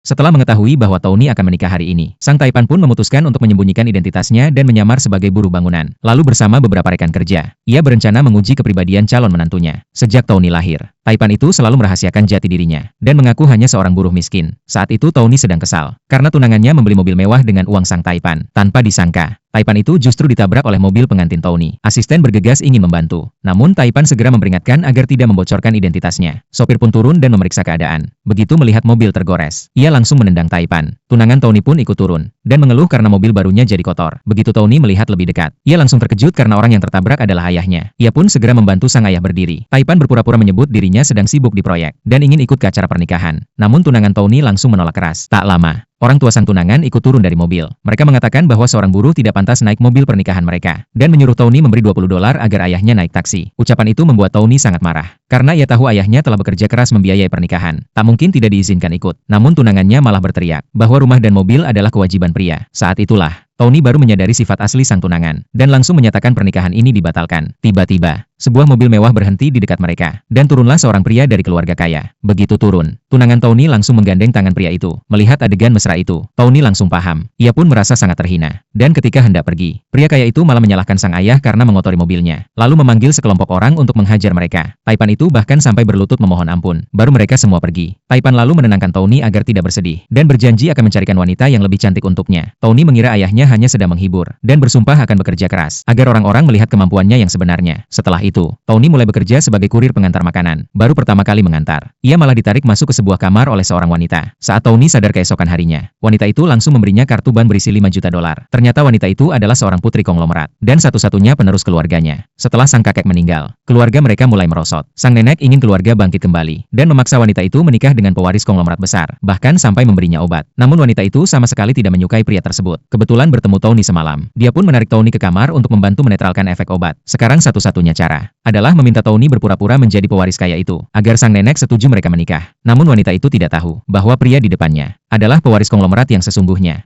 Setelah mengetahui bahwa Tony akan menikah hari ini, Sang Taipan pun memutuskan untuk menyembunyikan identitasnya dan menyamar sebagai buruh bangunan. Lalu bersama beberapa rekan kerja, ia berencana menguji kepribadian calon menantunya. Sejak Tony lahir, Taipan itu selalu merahasiakan jati dirinya dan mengaku hanya seorang buruh miskin. Saat itu Tony sedang kesal karena tunangannya membeli mobil mewah dengan uang Sang Taipan. Tanpa disangka, Taipan itu justru ditabrak oleh mobil pengantin Tony. Asisten bergegas ingin membantu, namun Taipan segera memperingatkan agar tidak membocorkan identitasnya. Sopir pun turun dan memeriksa keadaan. Begitu melihat mobil tergores, ia langsung menendang Taipan. Tunangan Tony pun ikut turun dan mengeluh karena mobil barunya jadi kotor. Begitu Tony melihat lebih dekat, ia langsung terkejut karena orang yang tertabrak adalah ayahnya. Ia pun segera membantu sang ayah berdiri. Taipan berpura-pura menyebut dirinya sedang sibuk di proyek dan ingin ikut ke acara pernikahan. Namun tunangan Tony langsung menolak keras. Tak lama, orang tua sang tunangan ikut turun dari mobil. Mereka mengatakan bahwa seorang buruh tidak pantas naik mobil pernikahan mereka dan menyuruh Tony memberi $20 agar ayahnya naik taksi. Ucapan itu membuat Tony sangat marah karena ia tahu ayahnya telah bekerja keras membiayai pernikahan. Tak mungkin tidak diizinkan ikut. Namun tunangannya malah berteriak bahwa rumah dan mobil adalah kewajiban pria. Saat itulah Tony baru menyadari sifat asli sang tunangan dan langsung menyatakan pernikahan ini dibatalkan. Tiba-tiba, sebuah mobil mewah berhenti di dekat mereka dan turunlah seorang pria dari keluarga kaya. Begitu turun, tunangan Tony langsung menggandeng tangan pria itu. Melihat adegan mesra itu, Tony langsung paham. Ia pun merasa sangat terhina. Dan ketika hendak pergi, pria kaya itu malah menyalahkan sang ayah karena mengotori mobilnya. Lalu memanggil sekelompok orang untuk menghajar mereka. Taipan itu bahkan sampai berlutut memohon ampun. Baru mereka semua pergi. Taipan lalu menenangkan Tony agar tidak bersedih dan berjanji akan mencarikan wanita yang lebih cantik untuknya. Tony mengira ayahnya hanya sedang menghibur dan bersumpah akan bekerja keras agar orang-orang melihat kemampuannya yang sebenarnya. Setelah itu, Tony mulai bekerja sebagai kurir pengantar makanan. Baru pertama kali mengantar, ia malah ditarik masuk ke sebuah kamar oleh seorang wanita. Saat Tony sadar keesokan harinya, wanita itu langsung memberinya kartu ban berisi $5 juta. Ternyata wanita itu adalah seorang putri konglomerat dan satu-satunya penerus keluarganya. Setelah sang kakek meninggal, keluarga mereka mulai merosot. Sang nenek ingin keluarga bangkit kembali dan memaksa wanita itu menikah dengan pewaris konglomerat besar, bahkan sampai memberinya obat. Namun wanita itu sama sekali tidak menyukai pria tersebut. Kebetulan bertemu Tony semalam, dia pun menarik Tony ke kamar untuk membantu menetralkan efek obat. Sekarang satu-satunya cara adalah meminta Tony berpura-pura menjadi pewaris kaya itu, agar sang nenek setuju mereka menikah. Namun wanita itu tidak tahu bahwa pria di depannya adalah pewaris konglomerat yang sesungguhnya.